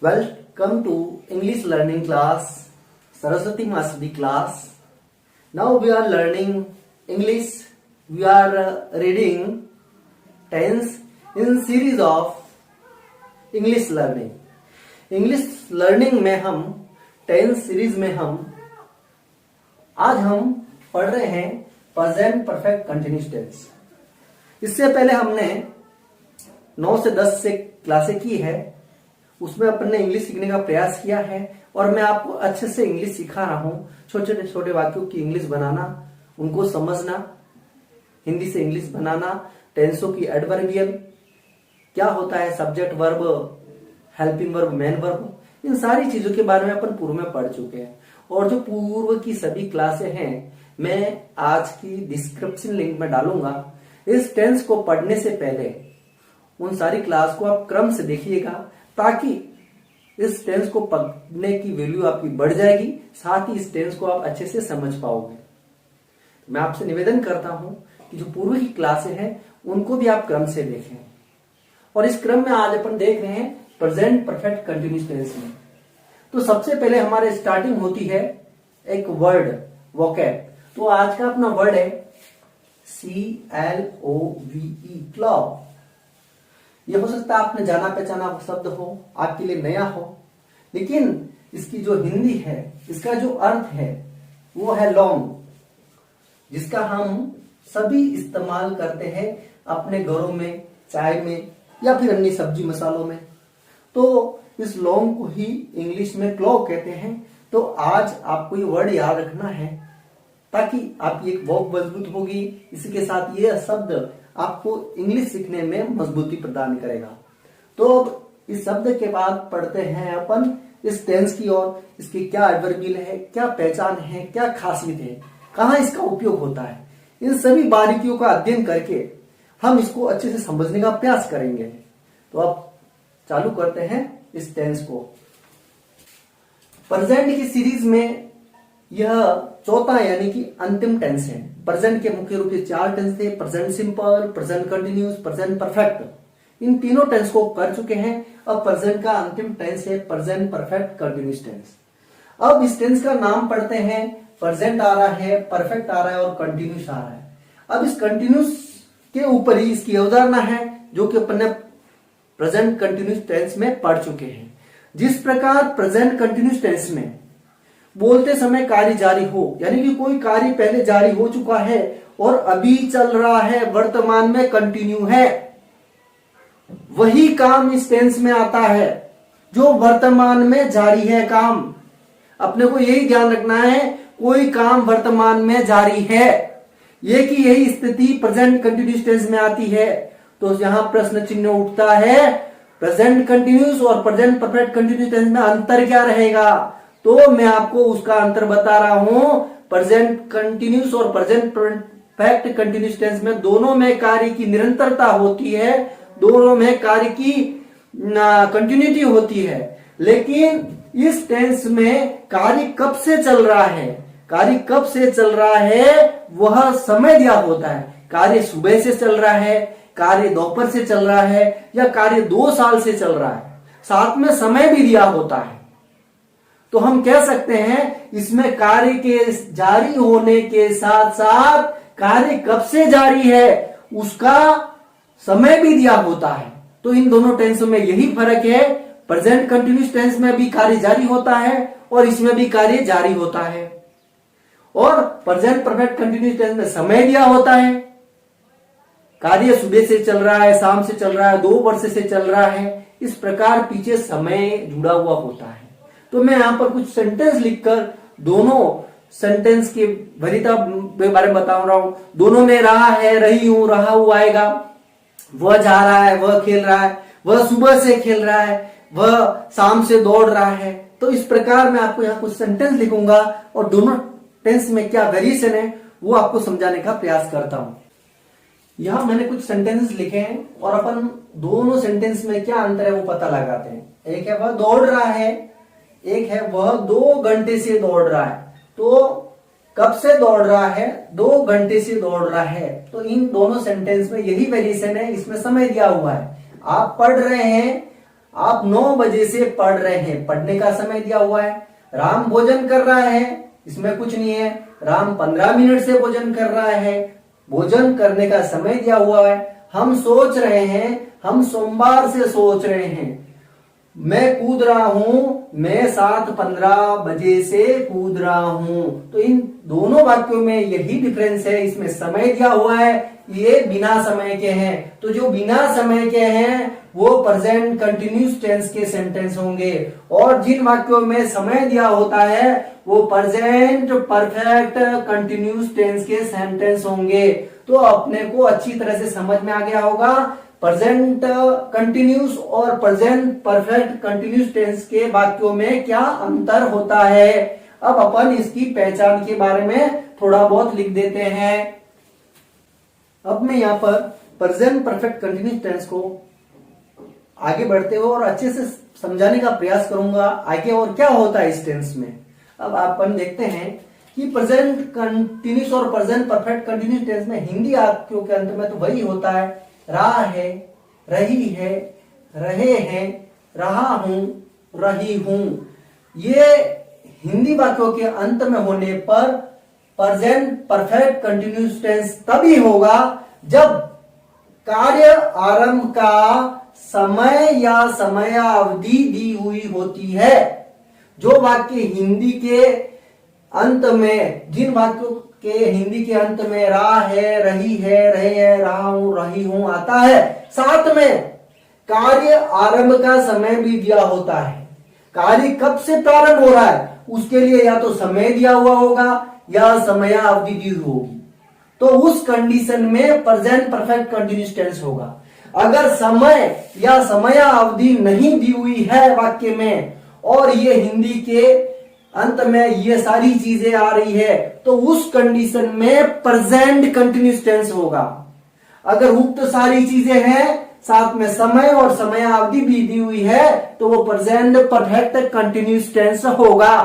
Welcome to English learning class, Saraswati Mastery class. Now we are learning English. We are reading tense in series of English learning. English learning में हम tense series में आज हम पढ़ रहे हैं present perfect continuous tense. इससे पहले हमने 9 से 10 से क्लासें की है, उसमें अपन ने इंग्लिश सीखने का प्रयास किया है और मैं आपको अच्छे से इंग्लिश सिखा रहा हूं। छोटे छोटे वाक्यों की इंग्लिश बनाना, उनको समझना, हिंदी से इंग्लिश बनाना, टेंसों की एडवर्बियल क्या होता है, subject verb, helping verb, main verb, इन सारी चीजों के बारे में अपन पूर्व में पढ़ चुके हैं। और जो पूर्व की सभी क्लासें हैं मैं आज की डिस्क्रिप्शन लिंक में डालूंगा। इस टेंस को पढ़ने से पहले उन सारी क्लास को आप क्रम से देखिएगा ताकि इस टेंस को पढ़ने की वैल्यू आपकी बढ़ जाएगी, साथ ही इस टेंस को आप अच्छे से समझ पाओगे। मैं आपसे निवेदन करता हूं कि जो पूर्व की क्लासें हैं उनको भी आप क्रम से देखें। और इस क्रम में आज अपन देख रहे हैं प्रेजेंट परफेक्ट कंटिन्यूअस टेंस में। तो सबसे पहले हमारे स्टार्टिंग होती है एक वर्ड वोकैब। तो आज का अपना वर्ड है CLOVE, क्लॉव। ये हो सकता है आपने जाना पहचाना शब्द हो, आपके लिए नया हो, लेकिन इसकी जो हिंदी है, इसका जो अर्थ है वो है लॉन्ग, जिसका हम सभी इस्तेमाल करते हैं अपने घरों में, चाय में या फिर अन्य सब्जी मसालों में। तो इस लॉन्ग को ही इंग्लिश में क्लॉव कहते हैं। तो आज आपको ये वर्ड याद रखना है ताकि आपकी एक वॉक मजबूत होगी। इसी के साथ ये शब्द आपको इंग्लिश सीखने में मजबूती प्रदान करेगा। तो अब इस शब्द के बाद पढ़ते हैं अपन इस टेंस की ओर। इसकी क्या एडवर्बियल है, क्या पहचान है, क्या खासियत है, कहाँ इसका उपयोग होता है, इन सभी बारीकियों का अध्ययन करके हम इसको अच्छे से समझने का प्रयास करेंगे। तो अब चालू करते हैं इस टेंस को। प्रेजेंट की सीरीज में यह चौथा यानी कि अंतिम टेंस है। प्रेजेंट के मुख्य रूप से 4 टेंस थे, present simple, present continuous, present perfect. इन तीनों टेंस को कर चुके हैं। अब प्रेजेंट का अंतिम टेंस है प्रेजेंट परफेक्ट कंटिन्यूअस टेंस। अब इस टेंस का नाम पढ़ते हैं। प्रेजेंट आ रहा है, परफेक्ट आ रहा है और कंटिन्यूअस आ रहा है। अब इस कंटिन्यूअस के ऊपर ही इसकी अवधारणा है जो कि अपन ने प्रेजेंट कंटिन्यूअस टेंस में पढ़ चुके हैं। जिस प्रकार प्रेजेंट कंटिन्यूअस टेंस में बोलते समय कार्य जारी हो, यानी कि कोई कार्य पहले जारी हो चुका है और अभी चल रहा है, वर्तमान में कंटिन्यू है, वही काम इस टेंस में आता है जो वर्तमान में जारी है काम। अपने को यही ध्यान रखना है, कोई काम वर्तमान में जारी है, ये कि यही स्थिति प्रेजेंट कंटिन्यूअस टेंस में आती है। तो यहां प्रश्न चिन्ह उठता है, प्रेजेंट कंटिन्यूअस और प्रेजेंट परफेक्ट कंटिन्यूअस टेंस में अंतर क्या रहेगा? तो मैं आपको उसका अंतर बता रहा हूं। प्रेजेंट कंटिन्यूअस और प्रेजेंट परफेक्ट कंटिन्यूअस टेंस में दोनों में कार्य की निरंतरता होती है, दोनों में कार्य की कंटिन्यूटी होती है। लेकिन इस टेंस में कार्य कब से चल रहा है, कार्य कब से चल रहा है वह समय दिया होता है। कार्य सुबह से चल रहा है, कार्य दोपहर से चल रहा है या कार्य 2 साल से चल रहा है, साथ में समय भी दिया होता है। तो हम कह सकते हैं इसमें कार्य के जारी होने के साथ साथ कार्य कब से जारी है उसका समय भी दिया होता है। तो इन दोनों टेंसों में यही फर्क है। प्रेजेंट कंटिन्यूअस टेंस में भी कार्य जारी होता है और इसमें भी कार्य जारी होता है। और प्रेजेंट परफेक्ट कंटिन्यूअस टेंस में समय दिया होता है, कार्य सुबह से चल रहा है, शाम से चल रहा है, 2 वर्ष से चल रहा है, इस प्रकार पीछे समय जुड़ा हुआ होता है। तो मैं यहां पर कुछ सेंटेंस लिखकर दोनों सेंटेंस की वरीयता के बारे में बता रहा हूं। दोनों में रहा है, रही हूं, रहा हुआ आएगा। वह जा रहा है, वह खेल रहा है, वह सुबह से खेल रहा है, वह शाम से दौड़ रहा है। तो इस प्रकार मैं आपको यहाँ कुछ सेंटेंस लिखूंगा और दोनों टेंस में क्या वेरिएशन है वो आपको समझाने का प्रयास करता हूं। यहां मैंने कुछ सेंटेंसेस लिखे हैं और अपन दोनों सेंटेंस में क्या अंतर है वो पता लगाते हैं। एक है वह दौड़ रहा है, एक है वह 2 घंटे से दौड़ रहा है। तो कब से दौड़ रहा है? 2 घंटे से दौड़ रहा है। तो इन दोनों सेंटेंस में यही वेरिएशन है, इसमें समय दिया हुआ है। आप पढ़ रहे हैं, आप 9 बजे से पढ़ रहे हैं, पढ़ने का समय दिया हुआ है। राम भोजन कर रहा है, इसमें कुछ नहीं है। राम 15 मिनट से भोजन कर रहा है, भोजन करने का समय दिया हुआ है। हम सोच रहे हैं, हम सोमवार से सोच रहे हैं, मैं कूद रहा हूं, मैं 7:15 बजे से कूद रहा हूं। तो इन दोनों वाक्यों में यही डिफरेंस है, इसमें समय दिया हुआ है, ये बिना समय के हैं। तो जो बिना समय के हैं वो प्रेजेंट कंटिन्यूस टेंस के सेंटेंस होंगे, और जिन वाक्यों में समय दिया होता है वो प्रेजेंट परफेक्ट कंटिन्यूस टेंस के सेंटेंस होंगे। तो अपने को अच्छी तरह से समझ में आ गया होगा प्रेजेंट कंटिन्यूस और प्रेजेंट परफेक्ट कंटिन्यूस टेंस के वाक्यों में क्या अंतर होता है। अब अपन इसकी पहचान के बारे में थोड़ा बहुत लिख देते हैं। अब मैं यहाँ पर प्रेजेंट परफेक्ट कंटिन्यूस टेंस को आगे बढ़ते हुए और अच्छे से समझाने का प्रयास करूंगा आगे और क्या होता है इस टेंस में। अब अपन देखते हैं कि प्रेजेंट कंटिन्यूस और प्रेजेंट परफेक्ट कंटिन्यूस टेंस में हिंदी वाक्यों के अंत में तो वही होता है, रहा है, रही है, रहे हैं, रहा हूं, रही हूं। ये हिंदी वाक्यों के अंत में होने पर प्रेजेंट परफेक्ट कंटिन्यूस टेंस तभी होगा जब कार्य आरंभ का समय या समयावधि दी हुई होती है। जो वाक्य हिंदी के अंत में, जिन वाक्यों के हिंदी के अंत में रहा है, रही है, रहे हैं, रहा हूं, रही हूं आता है, साथ में कार्य आरंभ का समय भी दिया होता है। कार्य कब से प्रारंभ हो रहा है उसके लिए या तो समय दिया हुआ होगा या समयावधि दी होगी, तो उस कंडीशन में प्रेजेंट परफेक्ट कंटिन्यूस टेंस होगा। अगर समय या समयावधि नहीं दी हुई है वाक्य में और ये हिंदी के अंत में ये सारी चीजें आ रही है तो उस कंडीशन में प्रेजेंट कंटिन्यूस टेंस होगा। अगर उक्त सारी चीजें हैं साथ में समय और समयावधि भी दी हुई है तो वो प्रेजेंट परफेक्ट कंटिन्यूस टेंस होगा।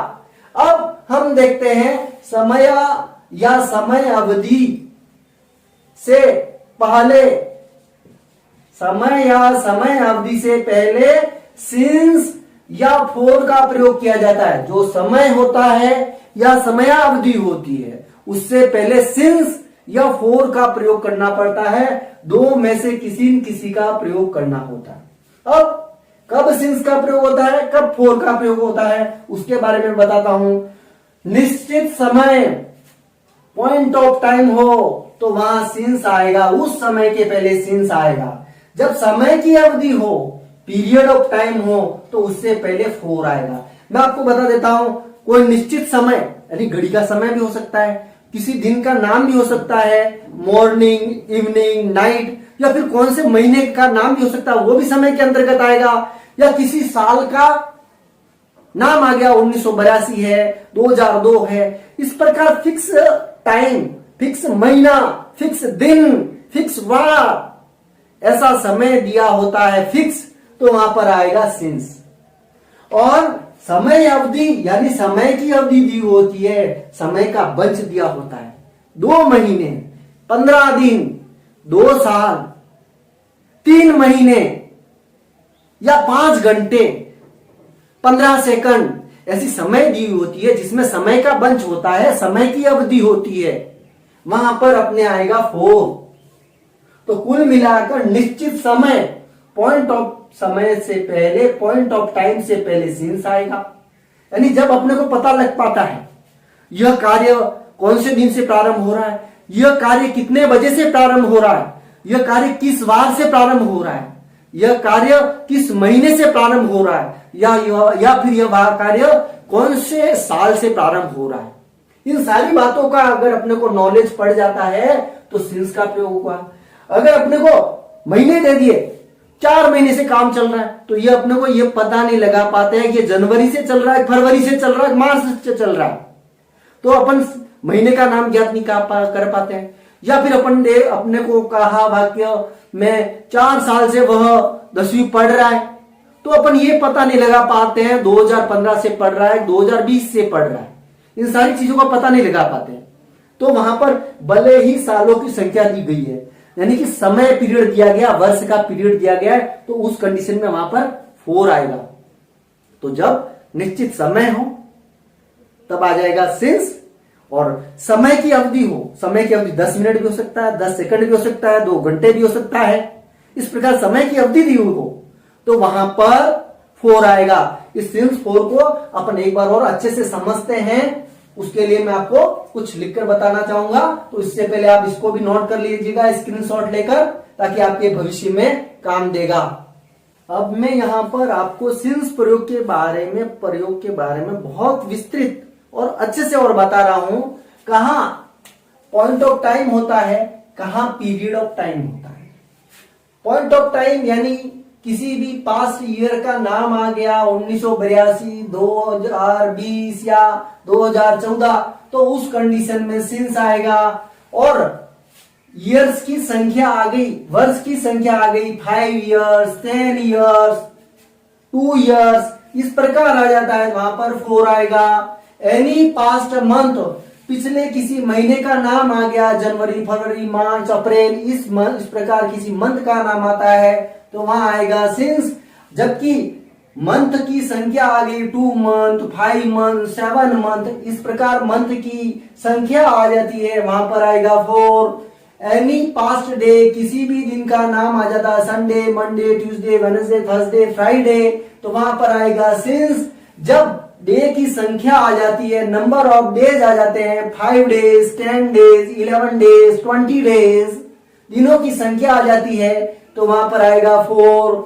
अब हम देखते हैं समय या समय अवधि से पहले, समय या समय अवधि से पहले सिंस या फोर का प्रयोग किया जाता है। जो समय होता है या समयावधि होती है उससे पहले सिंस या फोर का प्रयोग करना पड़ता है। दो में से किसी न किसी का प्रयोग करना होता है। अब कब सिंस का प्रयोग होता है, कब फोर का प्रयोग होता है उसके बारे में बताता हूं। निश्चित समय, पॉइंट ऑफ टाइम हो तो वहां सिंस आएगा, उस समय के पहले सिंस आएगा। जब समय की अवधि हो, पीरियड ऑफ टाइम हो तो उससे पहले फोर आएगा। मैं आपको बता देता हूं, कोई निश्चित समय यानी घड़ी का समय भी हो सकता है, किसी दिन का नाम भी हो सकता है, मॉर्निंग, इवनिंग, नाइट, या फिर कौन से महीने का नाम भी हो सकता है वो भी समय के अंतर्गत आएगा, या किसी साल का नाम आ गया 1982 है, 2002 है। इस प्रकार फिक्स टाइम, फिक्स महीना, फिक्स दिन, फिक्स वार, ऐसा समय दिया होता है फिक्स, तो वहां पर आएगा सिंस। और समय अवधि यानी समय की अवधि दी होती है, समय का बंच दिया होता है, 2 महीने, 15 दिन, 2 साल, 3 महीने या 5 घंटे, 15 सेकंड, ऐसी समय दी होती है जिसमें समय का बंच होता है, समय की अवधि होती है, वहां पर अपने आएगा फोर। तो कुल मिलाकर निश्चित समय, पॉइंट ऑफ समय से पहले, पॉइंट ऑफ टाइम से पहले सिंस आएगा। यानी जब अपने को पता लग पाता है यह कार्य कौन से दिन से प्रारंभ हो रहा है, यह कार्य कितने बजे से प्रारंभ हो रहा है, यह कार्य किस वार से प्रारंभ हो रहा है, यह कार्य किस महीने से प्रारंभ हो रहा है, या फिर यह कार्य कौन से साल से प्रारंभ हो रहा है। इन सारी बातों का अगर अपने को नॉलेज पड़ जाता है तो सिंस का प्रयोग हुआ। अगर अपने को महीने दे दिए, 4 महीने से काम चल रहा है, तो ये अपने को ये पता नहीं लगा पाते हैं कि जनवरी से चल रहा है, फरवरी से चल रहा है, मार्च से चल रहा है, तो अपन महीने का नाम ज्ञात नहीं कर पाते हैं। या फिर अपन ने अपने को कहा वाक्य में 4 साल से वह 10वीं पढ़ रहा है, तो अपन ये पता नहीं लगा पाते हैं 2015 से पढ़ रहा है, 2020 से पढ़ रहा है, इन सारी चीजों का पता नहीं लगा पाते हैं। तो वहां पर भले ही सालों की संख्या दी गई है, यानी कि समय पीरियड दिया गया, वर्ष का पीरियड दिया गया है, तो उस कंडीशन में वहां पर 4 आएगा। तो जब निश्चित समय हो तब आ जाएगा सिंस, और समय की अवधि हो, समय की अवधि 10 मिनट भी हो सकता है, 10 सेकंड भी हो सकता है, 2 घंटे भी हो सकता है, इस प्रकार समय की अवधि दी हुई हो तो वहां पर 4 आएगा। इस सिंस 4 को अपन एक बार और अच्छे से समझते हैं, उसके लिए मैं आपको कुछ लिखकर बताना चाहूंगा। तो इससे पहले आप इसको भी नोट कर लीजिएगा स्क्रीनशॉट लेकर, ताकि आपके भविष्य में काम देगा। अब मैं यहां पर आपको सिंस प्रयोग के बारे में बहुत विस्तृत और अच्छे से और बता रहा हूं। कहां पॉइंट ऑफ टाइम होता है, कहां पीरियड ऑफ टाइम होता है। पॉइंट ऑफ टाइम यानी किसी भी पास्ट ईयर का नाम आ गया, 1982, 2020 या 2014, तो उस कंडीशन में सिंस आएगा। और ईयर्स की संख्या आ गई, वर्ष की संख्या आ गई, 5 इयर्स, 10 इयर्स, 2 इयर्स, इस प्रकार आ जाता है, वहां पर 4 आएगा। एनी पास्ट मंथ, पिछले किसी महीने का नाम आ गया, जनवरी, फरवरी, मार्च, अप्रैल, इस प्रकार किसी मंथ का नाम आता है तो वहां आएगा सिंस। जबकि मंथ की संख्या आ गई, 2 मंथ, 5 मंथ, 7 मंथ, इस प्रकार मंथ की संख्या आ जाती है, वहां पर आएगा 4। एनी पास्ट डे, किसी भी दिन का नाम आ जाता है, Sunday, Monday, Tuesday, Wednesday, Thursday, Friday, तो वहां पर आएगा सिंस। जब डे की संख्या आ जाती है, नंबर ऑफ डेज आ जाते हैं, 5 डेज, 10 डेज, 11 डेज, 20 डेज, दिनों की संख्या आ जाती है, तो वहां पर आएगा 4।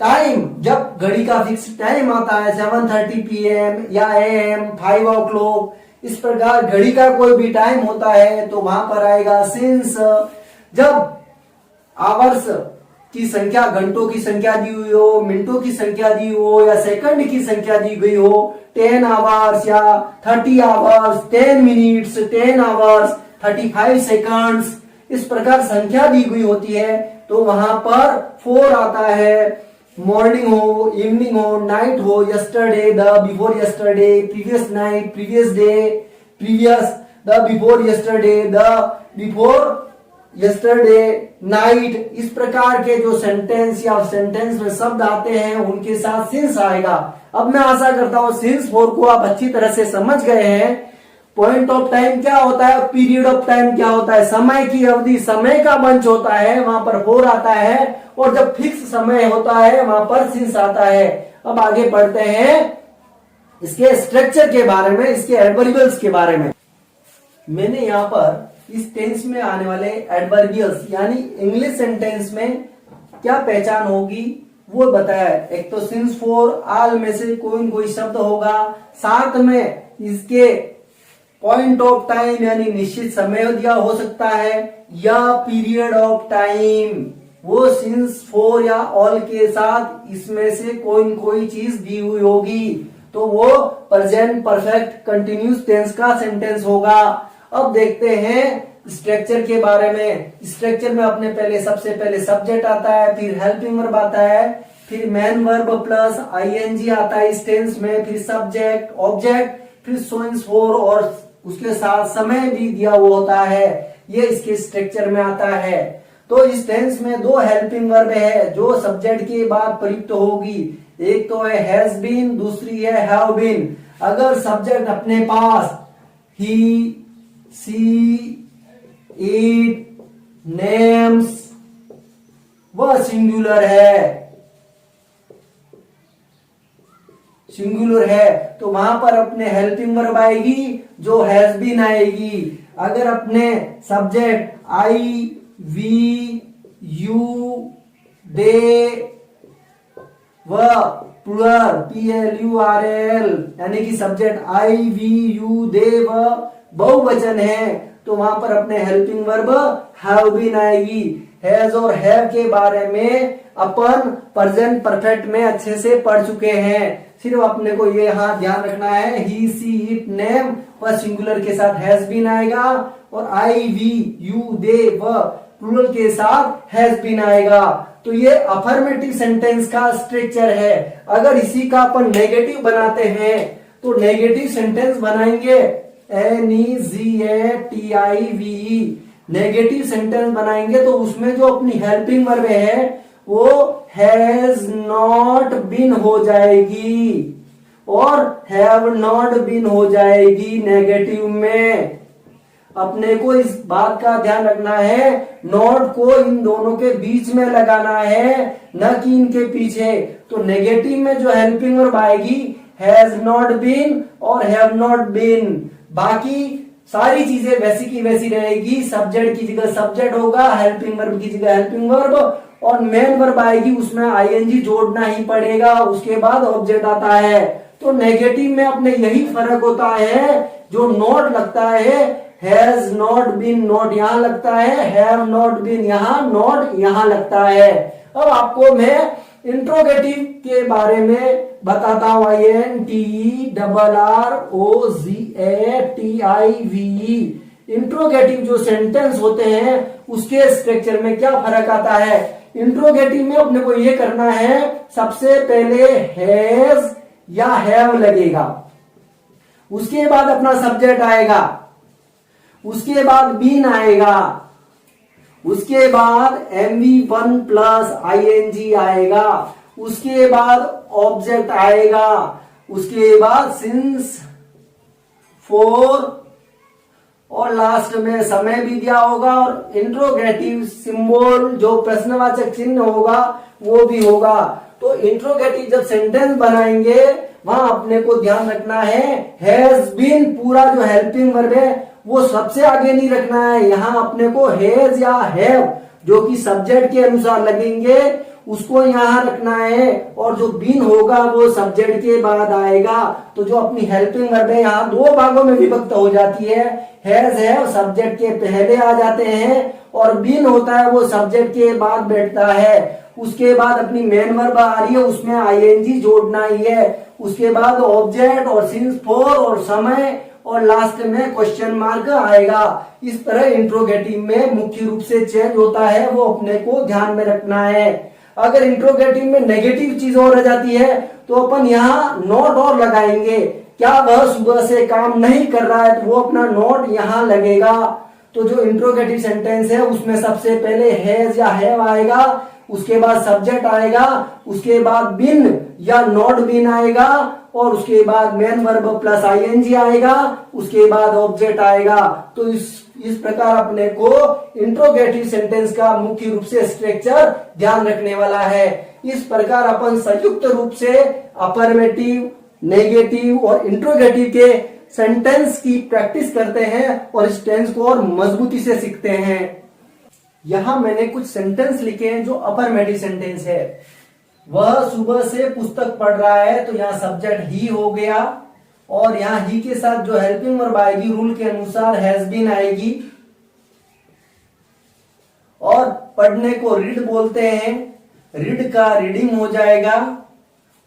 टाइम, जब घड़ी का फिक्स टाइम आता है, 7:30 PM या AM, 5 o'clock, इस प्रकार घड़ी का कोई भी टाइम होता है तो वहां पर आएगा सिंस। जब आवर्स की संख्या, घंटों की संख्या दी हुई हो, मिनटों की संख्या दी हो, या सेकंड की संख्या दी गई हो, 10 आवर्स या 30 आवर्स, 10 मिनट्स, 10 आवर्स, 35 सेकंड्स, इस प्रकार संख्या दी गई होती है तो वहां पर 4 आता है। मॉर्निंग हो, इवनिंग हो, नाइट हो, yesterday, the before yesterday, previous night, previous day, previous, the before yesterday, the before yesterday night, इस प्रकार के जो सेंटेंस या सेंटेंस में शब्द आते हैं उनके साथ सिंस आएगा। अब मैं आशा करता हूं सिंस 4 को आप अच्छी तरह से समझ गए हैं। पॉइंट ऑफ टाइम क्या होता है, पीरियड ऑफ टाइम क्या होता है, समय की अवधि, समय का मंच होता है, वहां पर 4 आता है। और जब फिक्स समय होता है वहां पर सिंस आता है। अब आगे बढ़ते हैं इसके स्ट्रक्चर के बारे में, इसके एडवर्बियल्स के बारे में। मैंने यहां पर इस टेंस में आने वाले एडवर्बियल्स यानी इंग्लिश सेंटेंस में क्या पहचान होगी वो बताया है। एक तो सिंस 4, आल में से कोई न कोई शब्द होगा, साथ में इसके पॉइंट ऑफ टाइम यानी निश्चित समय दिया हो सकता है, या पीरियड ऑफ टाइम, वो सिंस 4 या ऑल के साथ इसमें से कोई न कोई चीज दी हुई होगी, तो वो प्रेजेंट परफेक्ट कंटिन्यूस टेंस का सेंटेंस होगा। अब देखते हैं स्ट्रक्चर के बारे में। स्ट्रक्चर में अपने सबसे पहले सब्जेक्ट आता है, फिर हेल्पिंग वर्ब आता है, फिर मेन वर्ब प्लस आईएनजी आता है इस टेंस में, फिर सब्जेक्ट, ऑब्जेक्ट, फिर सिंस 4 और उसके साथ समय भी दिया हुआ होता है। ये इसके स्ट्रक्चर में आता है। तो इस टेंस में 2 हेल्पिंग वर्ब है जो सब्जेक्ट के बाद प्रयुक्त होगी। एक तो है हैज बीन, दूसरी है हैव बीन। अगर सब्जेक्ट अपने पास ही, सी, इट, नेम्स, वह सिंगुलर है तो वहां पर अपने हेल्पिंग वर्ब आएगी जो हैज बीन आएगी। अगर अपने सब्जेक्ट आई, वी, यू, दे, वह प्लूरल PLURAL यानी कि सब्जेक्ट आई, वी, यू, दे वह बहुवचन है तो वहां पर अपने हेल्पिंग वर्ब हैव बीन आएगी। हैज और हैव के बारे में अपन प्रेजेंट परफेक्ट में अच्छे से पढ़ चुके हैं। सिर्फ अपने को ये यहाँ ध्यान रखना है, ही, सी, इट, नेम वह सिंगुलर के साथ हैज बीन आएगा, और आई, वी, यू, दे वह प्लूरल के साथ हैज बीन आएगा। तो ये अफर्मेटिव सेंटेंस का स्ट्रक्चर है। अगर इसी का अपन नेगेटिव बनाते हैं तो नेगेटिव सेंटेंस बनाएंगे NEGATIVE, नेगेटिव सेंटेंस बनाएंगे तो उसमें जो अपनी हेल्पिंग वर्ब है वो हैज नॉट बीन हो जाएगी और हैव नॉट बीन हो जाएगी नेगेटिव में। अपने को इस बात का ध्यान रखना है, नॉट को इन दोनों के बीच में लगाना है, न कि इनके पीछे। तो नेगेटिव में जो हेल्पिंग वर्ब आएगी हैज नॉट बीन और हैव नॉट बीन। बाकी सारी चीजें वैसी की वैसी रहेगी। सब्जेक्ट की जगह सब्जेक्ट होगा, हेल्पिंग वर्ब की जगह हेल्पिंग वर्ब, और मेन वर्ब आएगी उसमें आईएनजी जोड़ना ही पड़ेगा, उसके बाद ऑब्जेक्ट आता है। तो नेगेटिव में अपने यही फर्क होता है, जो नॉट लगता है हैज नॉट बीन, नॉट यहां लगता है, हैव नॉट बीन यहां, नॉट यहां लगता है। अब आपको मैं इंट्रोगेटिव के बारे में बताता हूं। INTERROGATIV इंट्रोगेटिव जो सेंटेंस होते हैं उसके स्ट्रक्चर में क्या फर्क आता है। इंट्रोगेटिव में अपने को ये करना है, सबसे पहले हैज या हैव लगेगा, उसके बाद अपना सब्जेक्ट आएगा, उसके बाद बीन आएगा, उसके बाद MV1 प्लस ING आएगा, उसके बाद ऑब्जेक्ट आएगा, उसके बाद सिंस, फॉर, और लास्ट में समय भी दिया होगा, और इंट्रोगेटिव सिंबल जो प्रश्नवाचक चिन्ह होगा वो भी होगा। तो इंट्रोगेटिव जब सेंटेंस बनाएंगे वहां अपने को ध्यान रखना है हैज बीन पूरा जो हेल्पिंग वर्ब है वो सबसे आगे नहीं रखना है। यहाँ अपने को हैज या हैव जो कि सब्जेक्ट के अनुसार लगेंगे उसको यहाँ रखना है, और जो बीन होगा वो सब्जेक्ट के बाद आएगा। तो जो अपनी हेल्पिंग वर्ब है यहाँ दो भागों में विभक्त हो जाती है। हैज हैव सब्जेक्ट के पहले आ जाते हैं, और बीन होता है वो सब्जेक्ट के बाद बैठता है। उसके बाद अपनी मेन वर्ब आ रही है, उसमें आईएनजी जोड़ना ही है, उसके बाद ऑब्जेक्ट और सिंस, फॉर और समय, और लास्ट में क्वेश्चन मार्क आएगा। इस तरह इंट्रोगेटिव में मुख्य रूप से चेंज होता है, वो अपने को ध्यान में रखना है। अगर इंट्रोगेटिव में नेगेटिव चीज और रह जाती है तो अपन यहाँ नॉट और लगाएंगे। क्या वह सुबह से काम नहीं कर रहा है, तो वो अपना नॉट यहाँ लगेगा। तो जो इंट्रोगेटिव सेंटेंस है उसमें सबसे पहले हैज या हैव आएगा, उसके बाद सब्जेक्ट आएगा, उसके बाद बिन या नॉट बिन आएगा, और उसके बाद मेन वर्ब प्लस आईएनजी आएगा, उसके बाद ऑब्जेक्ट आएगा। तो इस प्रकार अपने को इंट्रोगेटिव सेंटेंस का मुख्य रूप से स्ट्रक्चर ध्यान रखने वाला है। इस प्रकार अपन संयुक्त रूप से अफर्मेटिव, नेगेटिव और इंट्रोगेटिव के सेंटेंस की प्रैक्टिस करते हैं और इस टेंस को और मजबूती से सीखते हैं। यहां मैंने कुछ सेंटेंस लिखे हैं जो अफर्मेटिव सेंटेंस है। वह सुबह से पुस्तक पढ़ रहा है, तो यहाँ सब्जेक्ट ही हो गया, और यहाँ ही के साथ जो हेल्पिंग वर्ब आएगी रूल के अनुसार हैज बीन आएगी। और पढ़ने को रीड बोलते हैं, रीड का रीडिंग हो जाएगा।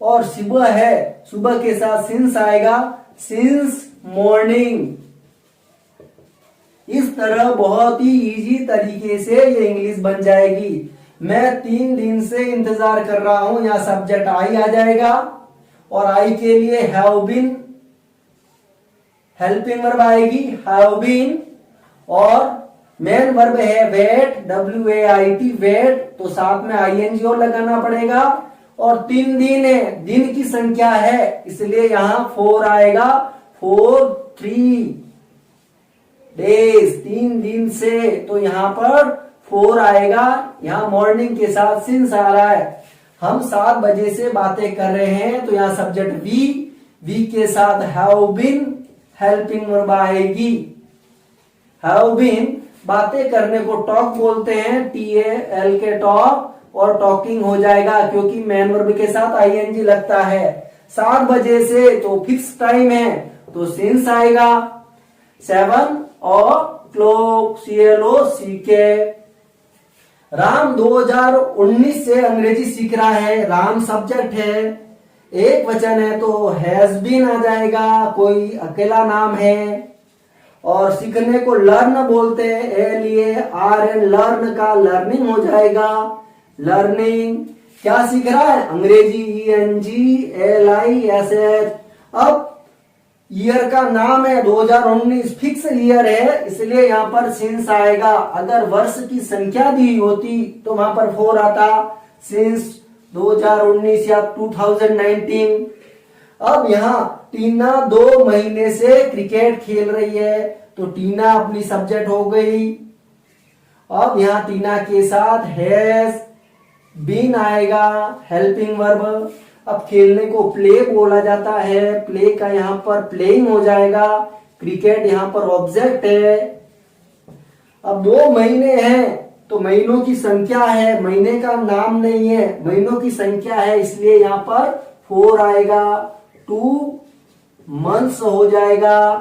और सुबह है, सुबह के साथ सिंस आएगा, सिंस मॉर्निंग। इस तरह बहुत ही इजी तरीके से ये इंग्लिश बन जाएगी। मैं 3 दिन से इंतजार कर रहा हूं, यहां सब्जेक्ट आई आ जाएगा, और आई के लिए हैव बीन, हेल्पिंग वर्ब आएगी हैव बीन, और मेन वर्ब है वेट, WAIT वेट, तो साथ में ING और लगाना पड़ेगा। और 3 दिन है, दिन की संख्या है, इसलिए यहां 4 आएगा, 4 3 डेज, 3 दिन से, तो यहां पर 4 आएगा। यहां मॉर्निंग के साथ सिंस आ रहा है। हम 7 बजे से बातें कर रहे हैं, तो यहां सब्जेक्ट वी के साथ हैव बीन, हेल्पिंग वर्ब आएगी हैव बीन। बातें करने को टॉक बोलते हैं, TAL के टॉक, और टॉकिंग हो जाएगा क्योंकि मेन वर्ब के साथ ING लगता है। 7 बजे से तो फिक्स टाइम है, तो सिंस आएगा। 7 और क्लॉक, CLOCK। राम 2019 से अंग्रेजी सीख रहा है, राम सब्जेक्ट है, एक वचन है तो हैज बीन आ जाएगा, कोई अकेला नाम है। और सीखने को लर्न बोलते हैं, LEARN, लर्न का लर्निंग हो जाएगा, लर्निंग। क्या सीख रहा है, अंग्रेजी, ENGLISH। अब ईयर का नाम है 2019, फिक्स ईयर है, इसलिए यहाँ पर सिंस आएगा। अगर वर्ष की संख्या दी होती तो वहां पर 4 आता, सिंस 2019 या 2019। अब यहाँ टीना 2 महीने से क्रिकेट खेल रही है, तो टीना अपनी सब्जेक्ट हो गई। अब यहाँ टीना के साथ हैज बीन आएगा, हेल्पिंग वर्ब। अब खेलने को प्ले बोला जाता है, प्ले का यहाँ पर प्लेइंग हो जाएगा। क्रिकेट यहाँ पर ऑब्जेक्ट है। अब 2 महीने हैं तो महीनों की संख्या है, महीने का नाम नहीं है, महीनों की संख्या है, इसलिए यहाँ पर 4 आएगा। 2 मंथ्स हो जाएगा।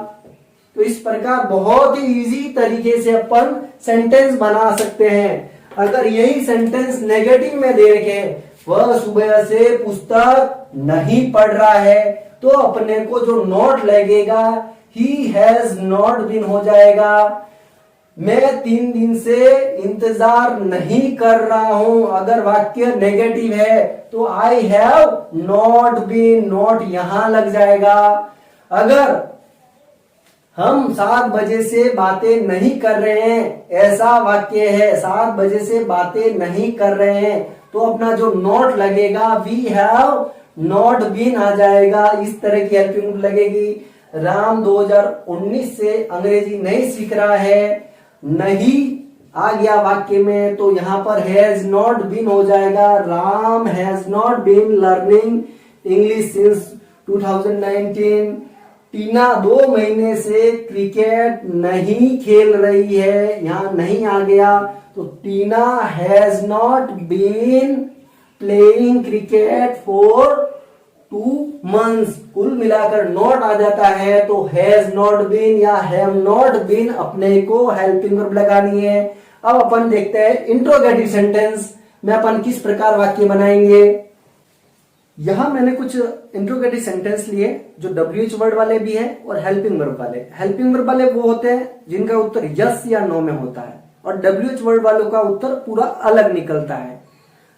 तो इस प्रकार बहुत ही इजी तरीके से अपन सेंटेंस बना सकते हैं। अगर यही सेंटेंस नेगेटिव में दे रखे, वह सुबह से पुस्तक नहीं पढ़ रहा है, तो अपने को जो नॉट लगेगा ही हैज नॉट बीन हो जाएगा। मैं 3 दिन से इंतजार नहीं कर रहा हूं, अगर वाक्य नेगेटिव है तो I have not been, not यहां लग जाएगा। अगर हम 7 बजे से बातें नहीं कर रहे हैं, ऐसा वाक्य है 7 बजे से बातें नहीं कर रहे हैं, तो अपना जो नॉट लगेगा वी हैव नॉट बीन आ जाएगा। इस तरह की हेल्पिंग लगेगी। राम 2019 से अंग्रेजी नहीं सीख रहा है, नहीं आ गया वाक्य में, तो यहां पर हैज नॉट बीन हो जाएगा। Ram has not been learning English since 2019। Tina 2 महीने से क्रिकेट नहीं खेल रही है, यहां नहीं आ गया, तो Tina has not been playing cricket for 2 months. कुल मिलाकर नॉट आ जाता है, तो हैज नॉट बीन या हैव नॉट बीन अपने को हेल्पिंग वर्ब लगानी है। अब अपन देखते हैं इंट्रोगेटिव सेंटेंस में अपन किस प्रकार वाक्य बनाएंगे। यहां मैंने कुछ इंट्रोगेटिव सेंटेंस लिए जो WH वर्ड वाले भी हैं और हेल्पिंग वर्ब वाले। हेल्पिंग वर्ब वाले वो होते हैं जिनका उत्तर यस या नो में होता है, और WH वर्ड वालों का उत्तर पूरा अलग निकलता है।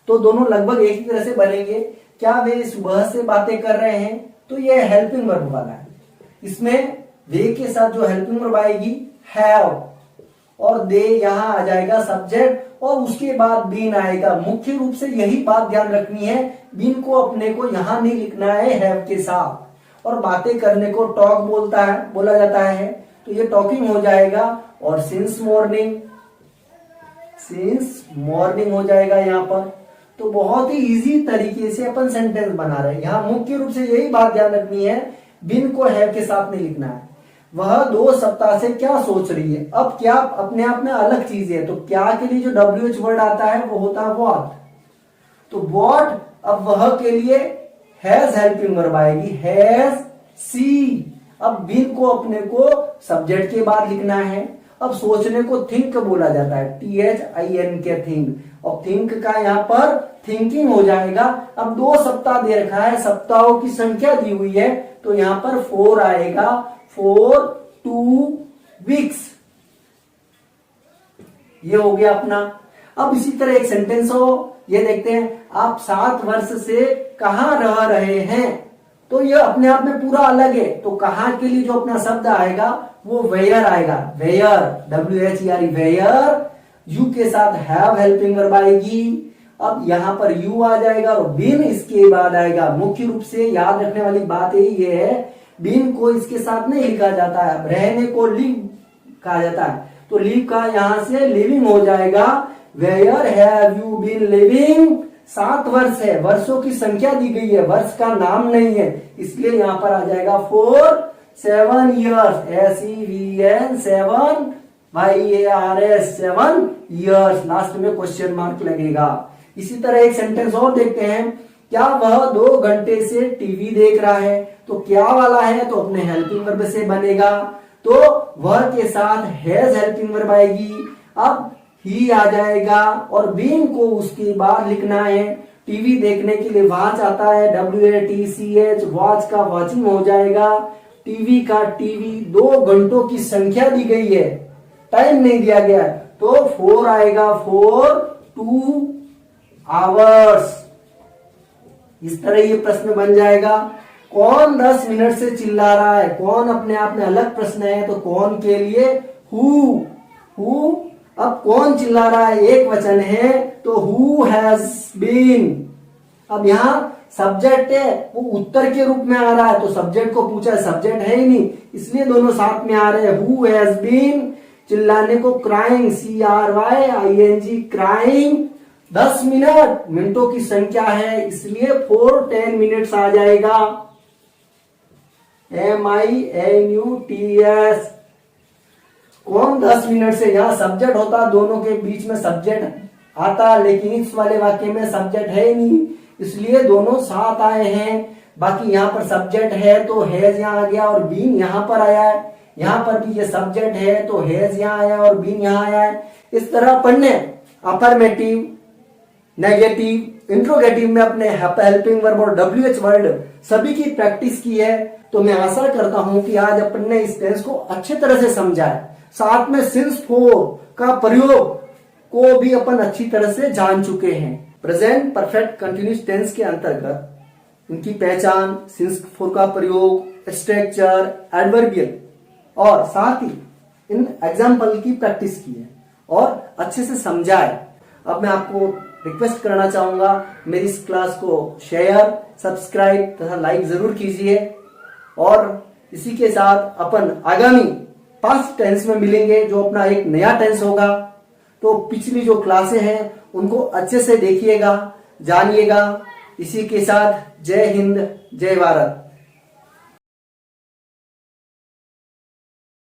तो दोनों लगभग एक ही तरह से बनेंगे। क्या वे सुबह से बातें कर रहे हैं, तो ये हेल्पिंग वर्ब वाला है। इसमें वे के साथ जो हेल्पिंग वर्ब आएगी हैव, और दे यहां आ जाएगा सब्जेक्ट, और उसके बाद बीन आएगा। मुख्य रूप से यही बात ध्यान रखनी है, बीन को अपने को यहां नहीं लिखना है हैव के साथ। और बातें करने को टॉक बोला जाता है, तो ये टॉकिंग हो जाएगा। और सिंस मॉर्निंग हो जाएगा यहाँ पर। तो बहुत ही इजी तरीके से अपन सेंटेंस बना रहे हैं। यहाँ मुख्य रूप से यही बात ध्यान रखनी है, बिन को हैव के साथ नहीं लिखना है। वह 2 सप्ताह से क्या सोच रही है। अब क्या अपने आप में अलग चीज है, तो क्या के लिए जो WH वर्ड आता है वो होता है व्हाट। तो व्हाट, अब वह के लिए हैज हेल्पिंग वर्ब आएगी, हैज सी। अब बिन को अपने को सब्जेक्ट के बाद लिखना है। अब सोचने को थिंक बोला जाता है, THINK के थिंक। और थिंक का यहाँ पर थिंकिंग हो जाएगा। अब 2 सप्ताह दे रखा है, सप्ताहों की संख्या दी हुई है, तो यहाँ पर 4 आएगा, 4 2 वीक्स। ये हो गया अपना। अब इसी तरह एक सेंटेंस हो, ये देखते हैं, आप 7 वर्ष से कहां रह रहे हैं। तो ये अपने आप में पूरा अलग है। तो कहां के लिए जो अपना शब्द आएगा वो वेयर आएगा, वेयर, WHERE, वेयर। यू के साथ हैव हेल्पिंग वर्ब आएगी। अब यहां पर यू आ जाएगा और बीन इसके बाद आएगा। मुख्य रूप से याद रखने वाली बात ये है, बीन को इसके साथ नहीं लिखा जाता है, रहने को लिव कहा जाता है। तो लिव का यहां से लिविंग हो जाएगा। Where have you been living. 7 वर्ष है, वर्षों की संख्या दी गई है, वर्ष का नाम नहीं है, इसलिए यहां पर आ जाएगा 4 7 years, SEVN 7 YARS 7 years। Last में क्वेश्चन मार्क लगेगा। इसी तरह एक सेंटेंस और देखते हैं, क्या वह 2 घंटे से टीवी देख रहा है। तो क्या वाला है, तो अपने हेल्पिंग वर्ब से बनेगा। तो वह के साथ हैज हेल्पिंग वर्ब आएगी। अब ही आ जाएगा और बीन को उसके बाद लिखना है। टीवी देखने के लिए वॉच आता है, WATCH, वॉच का वॉचिंग हो जाएगा। टीवी का टीवी, 2 घंटों की संख्या दी गई है, टाइम नहीं दिया गया है, तो 4 आएगा, 4 2 आवर्स। इस तरह ये प्रश्न बन जाएगा। कौन 10 मिनट से चिल्ला रहा है। कौन अपने आप में अलग प्रश्न है, तो कौन के लिए हु अब कौन चिल्ला रहा है, एक वचन है तो हु हैज बीन। अब यहाँ सब्जेक्ट है वो उत्तर के रूप में आ रहा है, तो सब्जेक्ट को पूछा है, सब्जेक्ट है ही नहीं, इसलिए दोनों साथ में आ रहे हैं। हु हैज बीन चिल्लाने को क्राइंग, CRYING क्राइंग। 10 मिनट मिनटों की संख्या है इसलिए 4 10 मिनट्स आ जाएगा। MINUTS। कौन 10 मिनट से, यहां सब्जेक्ट होता दोनों के बीच में सब्जेक्ट आता, लेकिन इस वाले वाक्य में सब्जेक्ट है नहीं इसलिए दोनों साथ आए हैं। बाकी यहाँ पर सब्जेक्ट है तो हैज यहाँ आ गया और बीन यहाँ पर आया है। यहाँ पर भी ये सब्जेक्ट है तो हैज यहाँ आया और बीन यहाँ आया है। इस तरह पढ़ने अफर्मेटिव, नेगेटिव, इंट्रोगेटिव में अपने हेल्पिंग वर्ब और WH वर्ड सभी की प्रैक्टिस की है। तो मैं आशा करता हूं कि आज अपन ने इस टेंस को अच्छे तरह से समझा है, साथ में सिंस फोर का प्रयोग को भी अपन अच्छी तरह से जान चुके हैं। प्रेजेंट परफेक्ट कंटिन्यूस टेंस के अंतर्गत इनकी पहचान, सिंस फोर का प्रयोग, स्ट्रक्चर, एडवर्बियल और साथ ही इन एग्जाम्पल की प्रैक्टिस की है और अच्छे से समझा है। अब मैं आपको रिक्वेस्ट करना चाहूंगा मेरी इस क्लास को शेयर, सब्सक्राइब तथा लाइक जरूर कीजिए और इसी के साथ अपन आगामी पास्ट टेंस में मिलेंगे जो अपना एक नया टेंस होगा। तो पिछली जो क्लासें हैं उनको अच्छे से देखिएगा, जानिएगा। इसी के साथ जय हिंद, जय भारत।